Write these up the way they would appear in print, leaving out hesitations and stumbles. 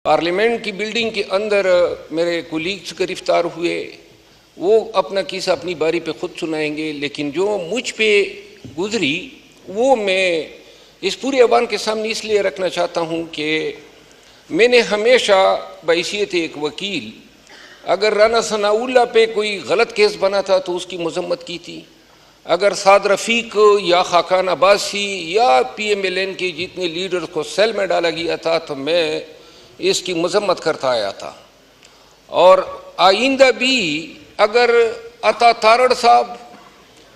Parliament की building के अंदर मेरे कुलीग्स गिरफ्तार हुए। वो अपना किस्सा अपनी बारी पे खुद सुनाएंगे, लेकिन जो मुझ पे गुजरी वो मैं इस पूरे अवाम के सामने इसलिए रखना चाहता हूँ कि मैंने हमेशा बहैसियत एक वकील अगर राना सनाउल्लाह पे कोई गलत केस बना था तो उसकी मजम्मत की थी। अगर साद रफ़ीक या खाकान अब्बासी या PMLN के जितने लीडर्स को सेल में डाला गया था तो मैं इसकी मजम्मत करता आया था। और आइंदा भी अगर अता तारड़ साहब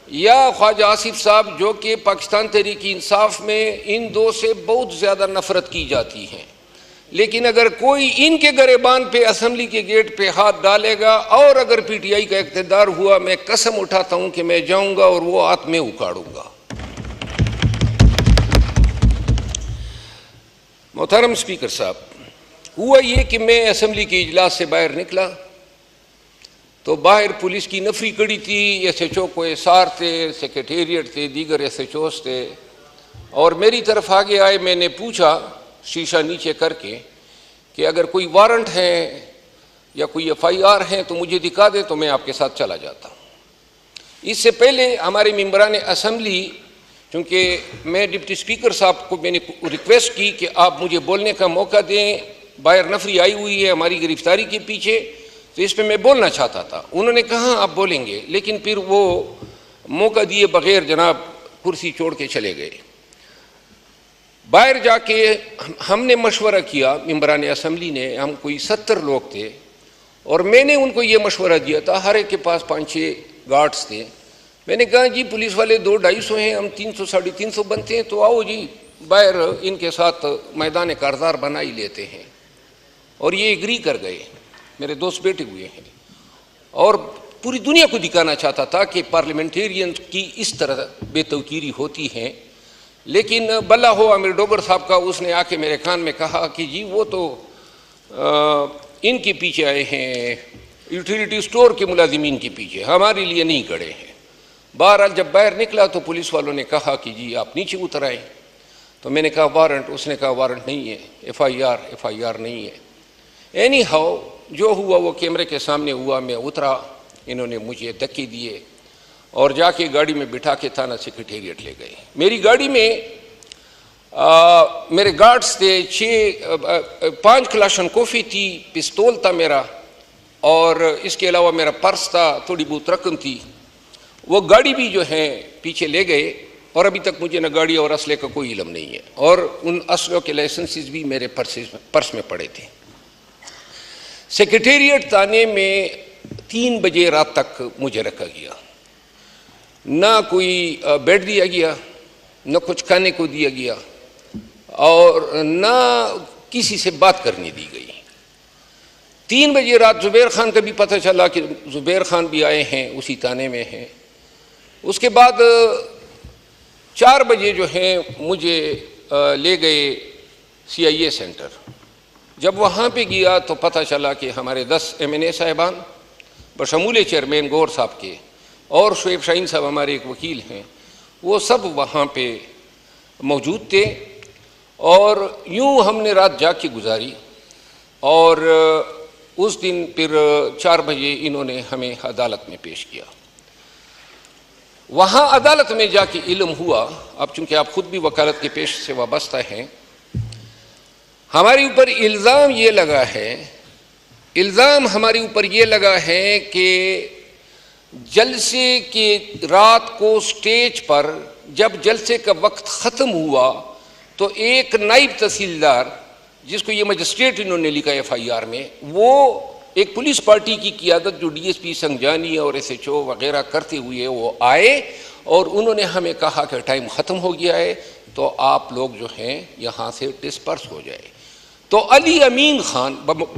या ख्वाजा आसिफ साहब, जो कि पाकिस्तान तहरीक इंसाफ में इन दो से बहुत ज़्यादा नफ़रत की जाती है, लेकिन अगर कोई इनके गरेबान पे असम्बली के गेट पे हाथ डालेगा और अगर PTI का इक़्तिदार हुआ, मैं कसम उठाता हूँ कि मैं जाऊँगा और वो हाथ में उखाड़ूंगा। मोहतरम स्पीकर साहब, हुआ ये कि मैं असम्बली के इजलास से बाहर निकला तो बाहर पुलिस की नफरी कड़ी थी। SHO को SR थे, सेक्रेटेरिएट थे, दीगर SHOs थे और मेरी तरफ आगे आए। मैंने पूछा शीशा नीचे करके कि अगर कोई वारंट है या कोई FIR है तो मुझे दिखा दे, तो मैं आपके साथ चला जाता हूँ। इससे पहले हमारे मेंबरान असम्बली, क्योंकि मैं डिप्टी स्पीकर साहब को मैंने रिक्वेस्ट की कि आप मुझे बोलने का मौका दें, बाहर नफरी आई हुई है हमारी गिरफ्तारी के पीछे, तो इस पर मैं बोलना चाहता था। उन्होंने कहा आप बोलेंगे, लेकिन फिर वो मौका दिए बगैर जनाब कुर्सी छोड़ के चले गए। बाहर जाके हमने मशवरा किया, मेंबरान असम्बली ने, हम कोई 70 लोग थे और मैंने उनको ये मशवरा दिया था। हर एक के पास 5-6 गार्ड्स थे। मैंने कहा जी पुलिस वाले 200-250 हैं, हम 300-350 बनते हैं, तो आओ जी बाहर इनके साथ मैदान कारज़ार बना ही लेते हैं। और ये एग्री कर गए। मेरे दोस्त बैठे हुए हैं और पूरी दुनिया को दिखाना चाहता था कि पार्लियामेंटेरियन की इस तरह बेतौकीरी होती है। लेकिन बल्ला हो आमिर डोगर साहब का, उसने आके मेरे कान में कहा कि जी वो तो इनके पीछे आए हैं, यूटिलिटी स्टोर के मुलाजिमीन के पीछे, हमारे लिए नहीं खड़े हैं। बहरहाल जब बाहर निकला तो पुलिस वालों ने कहा कि जी आप नीचे उतर आए। तो मैंने कहा वारंट, उसने कहा वारंट नहीं है, FIR नहीं है। एनी हाउ जो हुआ वो कैमरे के सामने हुआ। मैं उतरा, इन्होंने मुझे धक्के दिए और जाके गाड़ी में बिठा के थाना सेक्रेटेरिएट ले गए। मेरी गाड़ी में मेरे गार्ड्स थे, 5 क्लाशन कॉफ़ी थी, पिस्तौल था मेरा, और इसके अलावा मेरा पर्स था, थोड़ी बहुत रकम थी। वो गाड़ी भी जो है पीछे ले गए और अभी तक मुझे न गाड़ी और असले का कोई इल्म नहीं है। और उन असलों के लाइसेंसेस भी मेरे पर्स में पड़े थे। सेक्रेटेरिएट थाने में 3 बजे रात तक मुझे रखा गया। ना कोई बेड दिया गया, न कुछ खाने को दिया गया और ना किसी से बात करने दी गई। 3 बजे रात जुबैर खान का भी पता चला कि जुबैर खान भी आए हैं, उसी थाने में हैं। उसके बाद 4 बजे जो है मुझे ले गए CIA सेंटर। जब वहाँ पे गया तो पता चला कि हमारे 10 MNA साहिबान बशमूल चेयरमैन गौर साहब के और शुएब शाहीन साहब हमारे एक वकील हैं, वो सब वहाँ पे मौजूद थे। और यूँ हमने रात जाग के गुजारी और उस दिन फिर 4 बजे इन्होंने हमें अदालत में पेश किया। वहाँ अदालत में जाके इल्म हुआ, अब चूँकि आप ख़ुद भी वकालत के पेश से वाबस्ता हैं, हमारे ऊपर इल्ज़ाम ये लगा है, हमारे ऊपर ये लगा है कि जलसे के रात को स्टेज पर जब जलसे का वक्त ख़त्म हुआ तो एक नायब तहसीलदार, जिसको ये मजिस्ट्रेट इन्होंने लिखा FIR में, वो एक पुलिस पार्टी की क़ियादत जो DSP संजानी और SHO वगैरह करते हुए वो आए और उन्होंने हमें कहा कि टाइम ख़त्म हो गया है तो आप लोग जो हैं यहाँ से डिस्पर्स हो जाए। तो अली अमीन खान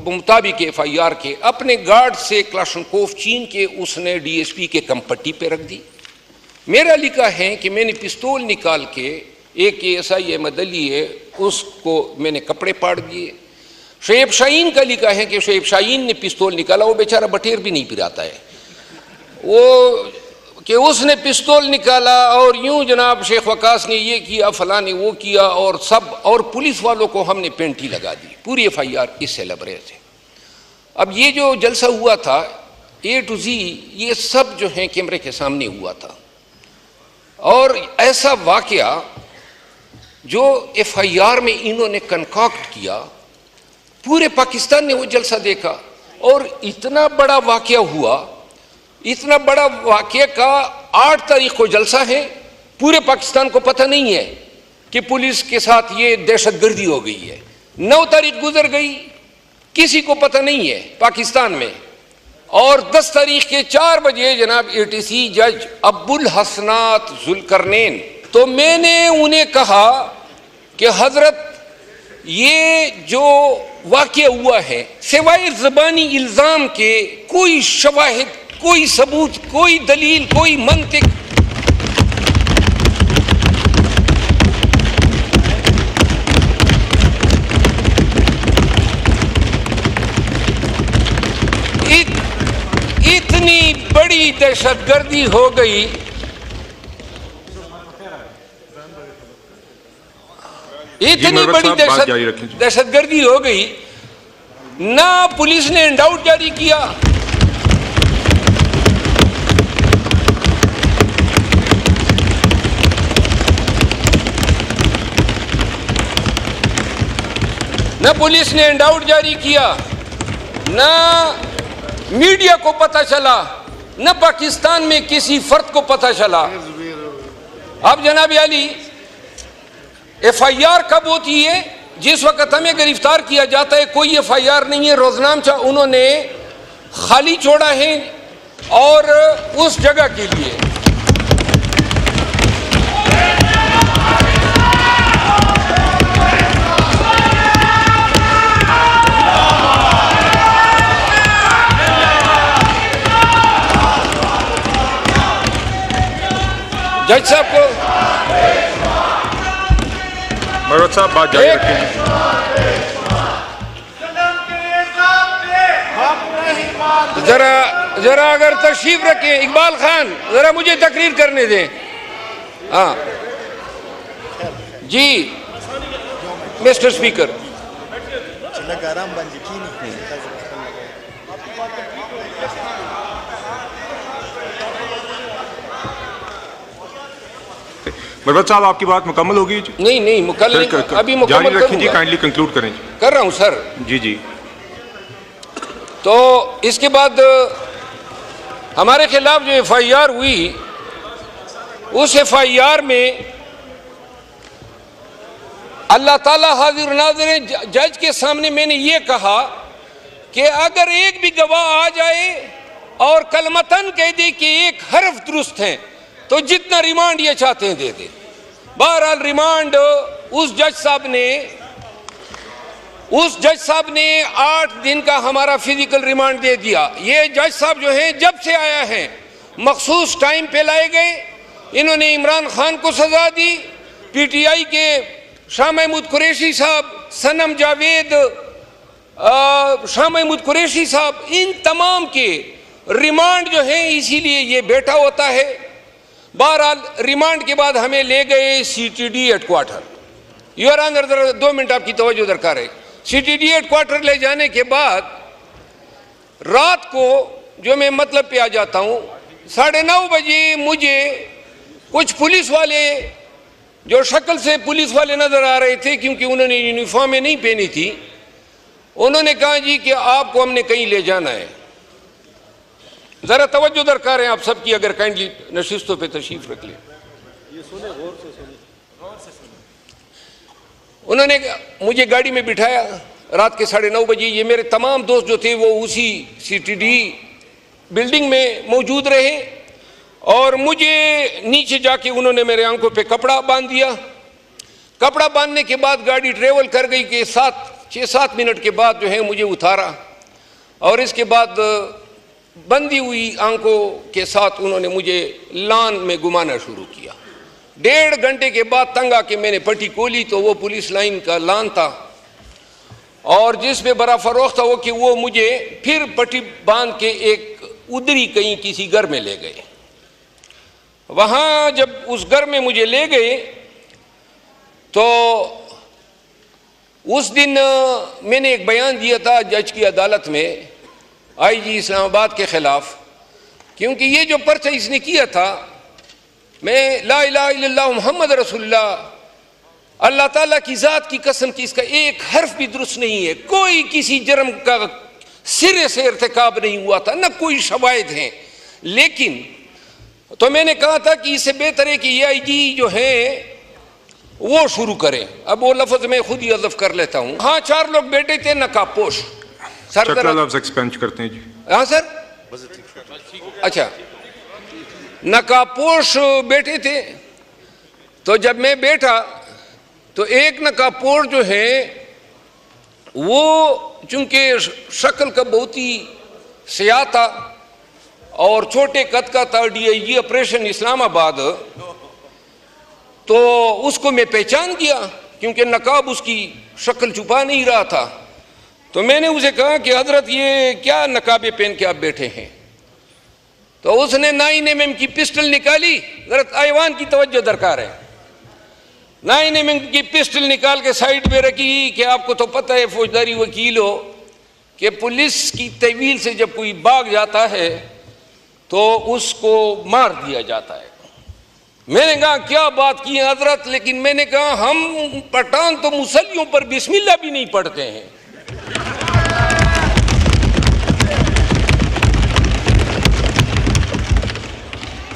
मुताबिक FIR के अपने गार्ड से क्लाशनकोफ छीन के उसने DSP के कमपट्टी पे रख दी। मेरा लिखा है कि मैंने पिस्तौल निकाल के, एक ASI अहमद अली है, उसको मैंने कपड़े पाड़ दिए। शुएब शाहीन का लिखा है कि शुएब शाहीन ने पिस्तौल निकाला, वो बेचारा बटेर भी नहीं पिराता है, वो कि उसने पिस्तौल निकाला और यूं जनाब शेख वकास ने ये किया, फलां ने वो किया, और सब, और पुलिस वालों को हमने पेंटी लगा दी। पूरी FIR इससे लब रहे थे। अब ये जो जलसा हुआ था A to Z, ये सब जो है कैमरे के सामने हुआ था। और ऐसा वाकया जो FIR में इन्होंने कंकॉक्ट किया, पूरे पाकिस्तान ने वो जलसा देखा। और इतना बड़ा वाकया हुआ, इतना बड़ा वाकये का 8 तारीख को जलसा है। पूरे पाकिस्तान को पता नहीं है कि पुलिस के साथ ये दहशतगर्दी हो गई है। 9 तारीख गुजर गई, किसी को पता नहीं है पाकिस्तान में। और 10 तारीख के 4 बजे जनाब ATC जज अब्बुल हसनात जुल्करनैन, तो मैंने उन्हें कहा कि हजरत ये जो वाकया हुआ है, सिवाय ज़बानी इल्ज़ाम के कोई शवाहिद, कोई सबूत, कोई दलील, कोई मंतिक, इतनी बड़ी दहशतगर्दी हो गई। इतनी बड़ी दहशतगर्दी हो गई, ना पुलिस ने इंडाउट जारी किया, न पुलिस ने इंडाउट जारी किया, न मीडिया को पता चला, न पाकिस्तान में किसी फर्द को पता चला। अब जनाब अली, FIR कब होती है? जिस वक्त हमें गिरफ्तार किया जाता है कोई FIR नहीं है, रोजनामचा उन्होंने खाली छोड़ा है और उस जगह के लिए जज साहब को, मरवत साहब बात जारी रखें। जरा अगर तशरीफ रखें, इकबाल खान जरा मुझे तकरीर करने दें। हाँ जी मिस्टर स्पीकर। मरवत साहब आपकी बात मुकम्मल होगी? नहीं मुकम्मल, अभी मुकम्मल जारी रखें जी, काइंडली कंक्लूड करें। कर रहा हूं सर। जी। तो इसके बाद हमारे खिलाफ जो FIR हुई, उस FIR में अल्लाह ताला हाजिर नाज़िर जज के सामने मैंने ये कहा कि अगर एक भी गवाह आ जाए और कलमतन कह दे कि एक हर्फ दुरुस्त है तो जितना रिमांड ये चाहते हैं दे दे। बहरहाल रिमांड उस जज साहब ने 8 दिन का हमारा फिजिकल रिमांड दे दिया। ये जज साहब जो हैं जब से आया है मखसूस टाइम पे लाए गए। इन्होंने इमरान खान को सजा दी, PTI के शाह महमूद कुरैशी साहब, सनम जावेद, शाह महमूद कुरैशी साहब, इन तमाम के रिमांड जो है इसीलिए ये बैठा होता है। बहरहाल रिमांड के बाद हमें ले गए CTD headquarter. Your honour 2 minute आपकी तवज्जो दरकार है। CTD हेडक्वार्टर ले जाने के बाद रात को जो मैं मतलब पे आ जाता हूँ, 9:30 बजे मुझे कुछ पुलिस वाले जो शक्ल से पुलिस वाले नजर आ रहे थे, क्योंकि उन्होंने यूनिफॉर्में नहीं पहनी थी, उन्होंने कहा जी कि आपको हमने कहीं ले जाना है। जरा तवज्जो दरकार है आप सबकी, अगर काइंडली नशिस्तों पे तशरीफ रख लें। उन्होंने मुझे गाड़ी में बिठाया रात के 9:30 बजे। ये मेरे तमाम दोस्त जो थे वो उसी CTD बिल्डिंग में मौजूद रहे और मुझे नीचे जाके उन्होंने मेरे आंखों पे कपड़ा बांध दिया। कपड़ा बांधने के बाद गाड़ी ट्रेवल कर गई कि 6-7 मिनट के बाद जो है मुझे उतारा और इसके बाद बंदी हुई आंखों के साथ उन्होंने मुझे लान में घुमाना शुरू किया। 1.5 घंटे के बाद तंग आके मैंने पट्टी खोली तो वो पुलिस लाइन का लान था और जिसमें बड़ा फरोख था वो कि वो मुझे फिर पट्टी बांध के एक उधरी कहीं किसी घर में ले गए। वहाँ जब उस घर में मुझे ले गए तो उस दिन मैंने एक बयान दिया था जज की अदालत में आईजी इस्लामाबाद के ख़िलाफ़, क्योंकि ये जो पर्चा इसने किया था, मैं ला इलाहा इल्लल्लाह मुहम्मद रसूलुल्लाह अल्लाह ताला की ज़ात की कसम की इसका एक हर्फ भी दुरुस्त नहीं है, कोई किसी जुर्म का सिरे से इर्तिकाब नहीं हुआ था, न कोई शवाहिद हैं। लेकिन तो मैंने कहा था कि इससे बेहतर है कि ये आईजी जो है वो शुरू करें। अब वो लफ्ज़ मैं खुद ही हज़फ कर लेता हूँ। हाँ, 4 लोग बैठे थे नकाबपोश लफ्ज़ एक्सपेंड करते हैं जी। हाँ सर, अच्छा, नकाबपोश बैठे थे। तो जब मैं बैठा तो एक नकाबपोश जो है वो चूंकि शक्ल का बहुत ही सियाह था और छोटे कद का था, DIG ऑपरेशन इस्लामाबाद, तो उसको मैं पहचान गया क्योंकि नकाब उसकी शक्ल छुपा नहीं रहा था। तो मैंने उसे कहा कि हजरत ये क्या नकाबे पहन के आप बैठे हैं? तो उसने 9mm की पिस्टल निकाली। जरा ऐवान की तवज्जो दरकार है। 9mm की पिस्टल निकाल के साइड पे रखी कि आपको तो पता है फौजदारी वकील हो कि पुलिस की तहवील से जब कोई भाग जाता है तो उसको मार दिया जाता है। मैंने कहा क्या बात की है हजरत, लेकिन मैंने कहा हम पठान तो मुसल्लियों पर बिस्मिल्लाह भी नहीं पढ़ते हैं।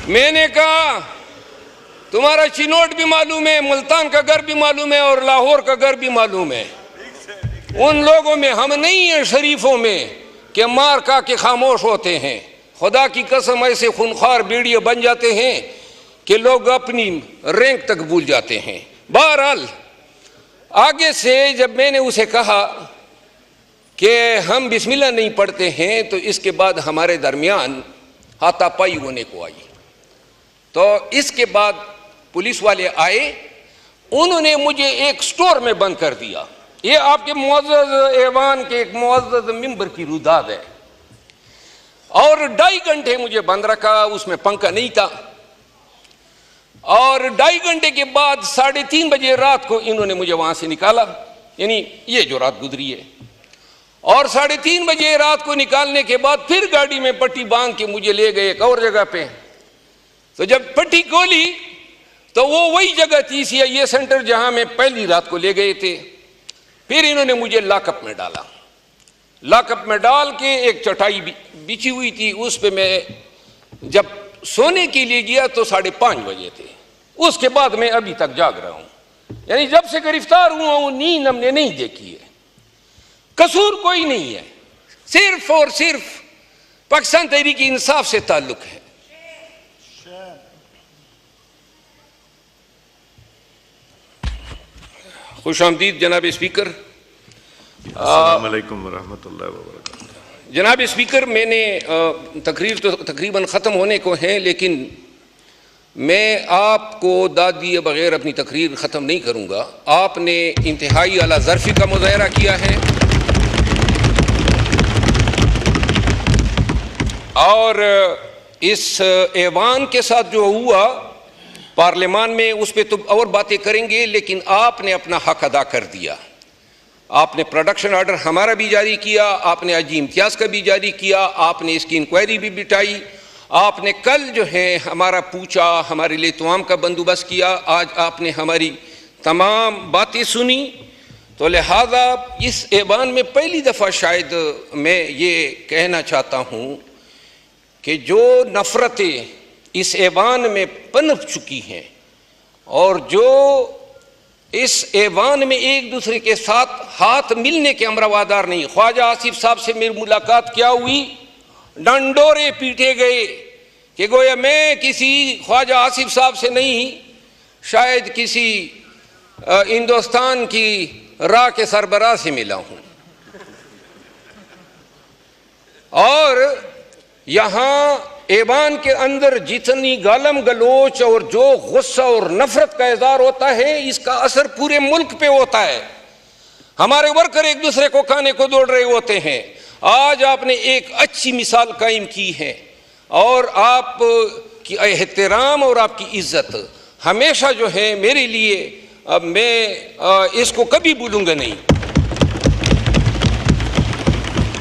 मैंने कहा तुम्हारा चिनोट भी मालूम है, मुल्तान का घर भी मालूम है और लाहौर का घर भी मालूम है। उन लोगों में हम नहीं हैं शरीफों में कि मार का के खामोश होते हैं। खुदा की कसम ऐसे खूनख्वार बीड़िए बन जाते हैं कि लोग अपनी रैंक तक भूल जाते हैं। बहरहाल आगे से जब मैंने उसे कहा कि हम बिस्मिल्लाह नहीं पढ़ते हैं तो इसके बाद हमारे दरमियान हाथापाई होने को आई। तो इसके बाद पुलिस वाले आए, उन्होंने मुझे एक स्टोर में बंद कर दिया। ये आपके मुअज़्ज़ज़ ऐवान के एक मुअज़्ज़ज़ मिंबर की रुदाद है। और 2.5 घंटे मुझे बंद रखा, उसमें पंखा नहीं था। और 2.5 घंटे के बाद 3:30 बजे रात को इन्होंने मुझे वहां से निकाला, यानी ये जो रात गुजरी है। और 3:30 बजे रात को निकालने के बाद फिर गाड़ी में पट्टी बांध के मुझे ले गए एक और जगह पे। तो जब पट्टी खोली तो वो वही जगह थी CIA सेंटर जहां मैं पहली रात को ले गए थे। फिर इन्होंने मुझे लॉकअप में डाला। लॉकअप में डाल के एक चटाई बिछी हुई थी, उस पे मैं जब सोने के लिए गया तो 5:30 बजे थे। उसके बाद मैं अभी तक जाग रहा हूं, यानी जब से गिरफ्तार हुआ हूं नींद हमने नहीं देखी है। कसूर कोई नहीं है, सिर्फ और सिर्फ पाकिस्तान तहरीक इंसाफ से ताल्लुक है। खुशामदीद जनाब स्पीकर। अस्सलाम वालेकुम व रहमतुल्लाहि व बरकातुहू। जनाब स्पीकर, मैंने तकरीर तो तकरीबन ख़त्म होने को है, लेकिन मैं आपको दाद दिए बगैर अपनी तकरीर ख़त्म नहीं करूँगा। आपने इंतहाई आला ज़र्फ़ी का मुज़ाहरा किया है और इस ऐवान के साथ जो हुआ पार्लियामान में उस पर तो और बातें करेंगे, लेकिन आपने अपना हक अदा कर दिया। आपने प्रोडक्शन ऑर्डर हमारा भी जारी किया, आपने अजी इम्तियाज़ का भी जारी किया, आपने इसकी इंक्वायरी भी बिठाई, आपने कल जो है हमारा पूछा, हमारे लिए तमाम का बंदोबस्त किया, आज आपने हमारी तमाम बातें सुनी। तो लिहाजा इस ऐवान में पहली दफ़ा शायद मैं ये कहना चाहता हूँ कि जो नफ़रतें इस ऐवान में पनप चुकी हैं और जो इस ऐवान में एक दूसरे के साथ हाथ मिलने के हम रवादार नहीं। ख्वाजा आसिफ साहब से मेरी मुलाकात क्या हुई, डंडोरे पीटे गए कि गोया मैं किसी ख्वाजा आसिफ साहब से नहीं, शायद किसी हिंदुस्तान की राह के सरबराह से मिला हूँ। और यहाँ ऐवान के अंदर जितनी गालम गलोच और जो गुस्सा और नफरत का इज़हार होता है, इसका असर पूरे मुल्क पे होता है। हमारे वर्कर एक दूसरे को खाने को दौड़ रहे होते हैं। आज आपने एक अच्छी मिसाल कायम की है और आप कि एहतराम और आपकी इज्जत हमेशा जो है मेरे लिए, अब मैं इसको कभी भूलूंगा नहीं।